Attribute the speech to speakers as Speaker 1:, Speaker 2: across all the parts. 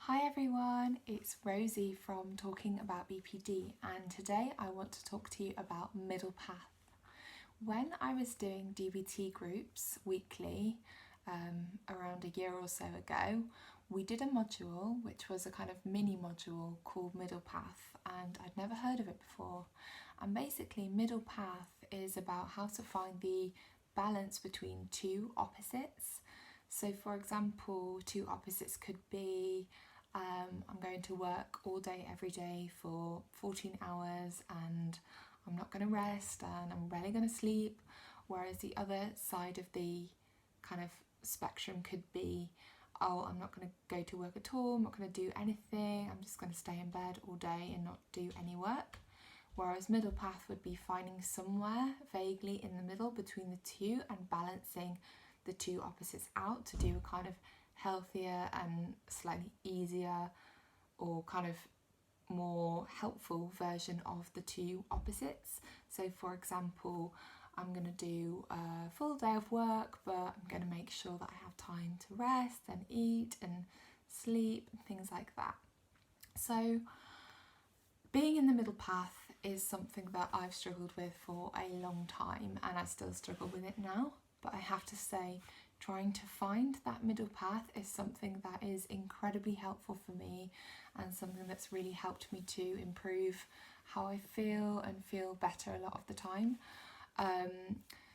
Speaker 1: Hi everyone, it's Rosie from Talking About BPD, and today I want to talk to you about middle path. When I was doing DBT groups weekly, around a year or so ago, we did a module which was a kind of mini module called middle path, and I'd never heard of it before. And basically middle path is about how to find the balance between two opposites. So for example, two opposites could be I'm going to work all day every day for 14 hours and I'm not going to rest and I'm rarely going to sleep, whereas the other side of the kind of spectrum could be, oh, I'm not going to go to work at all, I'm not going to do anything, I'm just going to stay in bed all day and not do any work. Whereas middle path would be finding somewhere vaguely in the middle between the two and balancing the two opposites out to do a kind of healthier and slightly easier or kind of more helpful version of the two opposites. So for example, I'm going to do a full day of work, but I'm going to make sure that I have time to rest and eat and sleep and things like that. So being in the middle path is something that I've struggled with for a long time, and I still struggle with it now, but I have to say trying to find that middle path is something that is incredibly helpful for me and something that's really helped me to improve how I feel and feel better a lot of the time.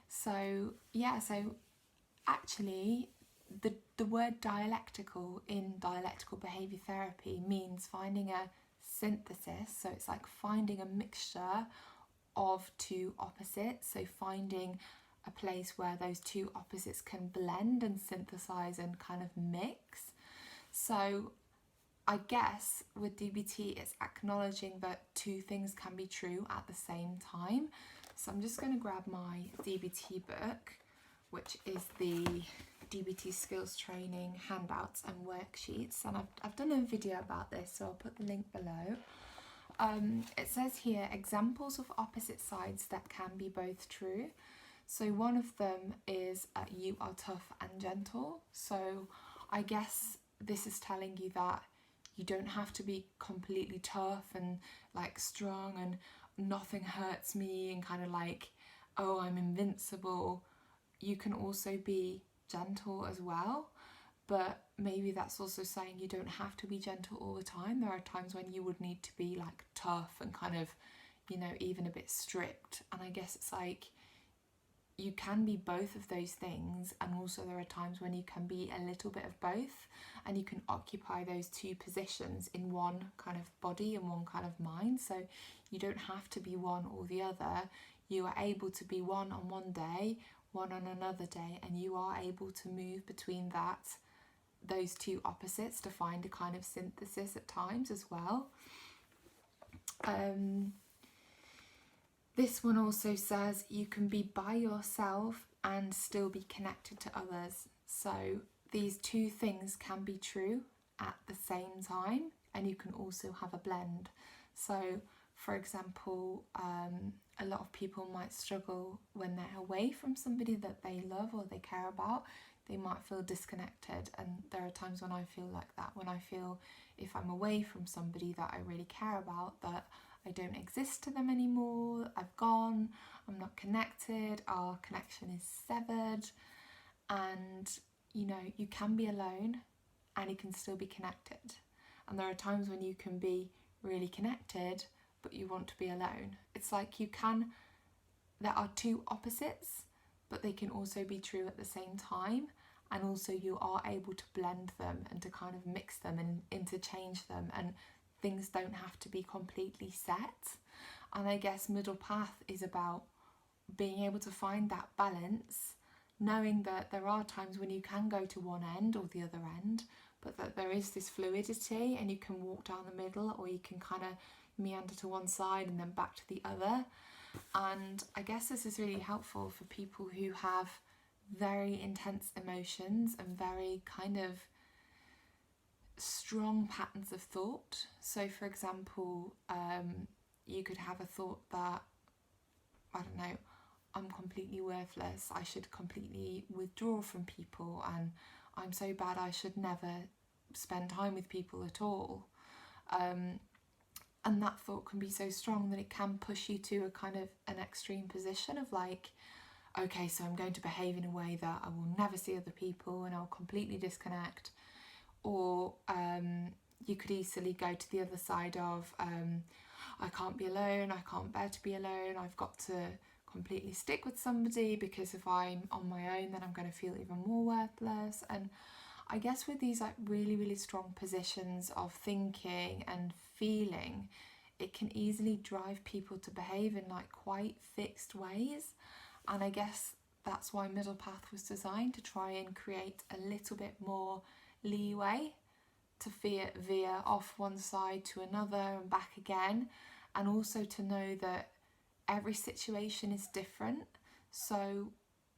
Speaker 1: So actually the word dialectical in dialectical behaviour therapy means finding a synthesis, so it's like finding a mixture of two opposites, so finding a place where those two opposites can blend and synthesize and kind of mix. So I guess with DBT it's acknowledging that two things can be true at the same time. So I'm just going to grab my DBT book, which is the DBT skills training handouts and worksheets, and I've done a video about this, so I'll put the link below. It says here examples of opposite sides that can be both true. So one of them is you are tough and gentle. So I guess this is telling you that you don't have to be completely tough and like strong and nothing hurts me and kind of like, oh, I'm invincible. You can also be gentle as well, but maybe that's also saying you don't have to be gentle all the time. There are times when you would need to be like tough and kind of, you know, even a bit strict. And I guess it's like you can be both of those things, and also there are times when you can be a little bit of both, and you can occupy those two positions in one kind of body and one kind of mind. So you don't have to be one or the other. You are able to be one on one day, one on another day, and you are able to move between those two opposites to find a kind of synthesis at times as well. This one also says you can be by yourself and still be connected to others. So these two things can be true at the same time, and you can also have a blend. So for example, a lot of people might struggle when they're away from somebody that they love or they care about. They might feel disconnected, and there are times when I feel like that, when I feel if I'm away from somebody that I really care about, that I don't exist to them anymore, I've gone, I'm not connected, our connection is severed. And you know, you can be alone and you can still be connected. And there are times when you can be really connected but you want to be alone. It's like there are two opposites, but they can also be true at the same time, and also you are able to blend them and to kind of mix them and interchange them, and things don't have to be completely set. And I guess middle path is about being able to find that balance, knowing that there are times when you can go to one end or the other end, but that there is this fluidity and you can walk down the middle, or you can kind of meander to one side and then back to the other. And I guess this is really helpful for people who have very intense emotions and very kind of strong patterns of thought. So for example, you could have a thought that, I don't know, I'm completely worthless, I should completely withdraw from people, and I'm so bad I should never spend time with people at all. And that thought can be so strong that it can push you to a kind of an extreme position of like, okay, so I'm going to behave in a way that I will never see other people and I'll completely disconnect. Or you could easily go to the other side of I can't be alone, I can't bear to be alone, I've got to completely stick with somebody because if I'm on my own then I'm going to feel even more worthless. And I guess with these like really, really strong positions of thinking and feeling, it can easily drive people to behave in like quite fixed ways. And I guess that's why Middle Path was designed, to try and create a little bit more leeway to veer off one side to another and back again, and also to know that every situation is different. So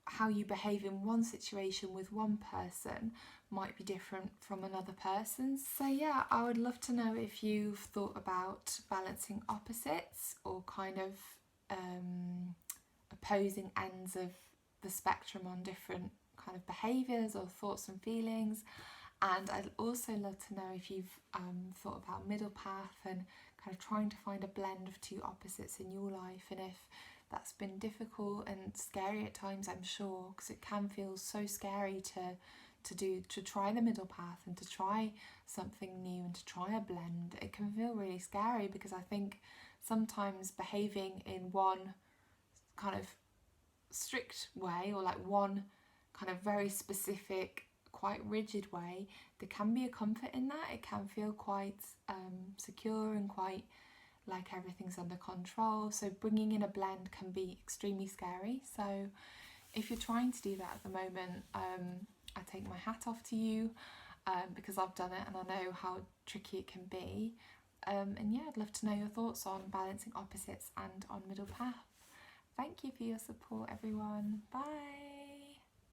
Speaker 1: how you behave in one situation with one person might be different from another person. So yeah, I would love to know if you've thought about balancing opposites or kind of opposing ends of the spectrum on different kind of behaviours or thoughts and feelings. And I'd also love to know if you've thought about middle path and kind of trying to find a blend of two opposites in your life, and if that's been difficult and scary at times, I'm sure, because it can feel so scary to try the middle path and to try something new and to try a blend. It can feel really scary because I think sometimes behaving in one kind of strict way or like one kind of very specific, quite rigid way, there can be a comfort in that. It can feel quite secure and quite like everything's under control. So bringing in a blend can be extremely scary. So if you're trying to do that at the moment, I take my hat off to you because I've done it and I know how tricky it can be. And yeah, I'd love to know your thoughts on balancing opposites and on middle path. Thank you for your support, everyone. Bye.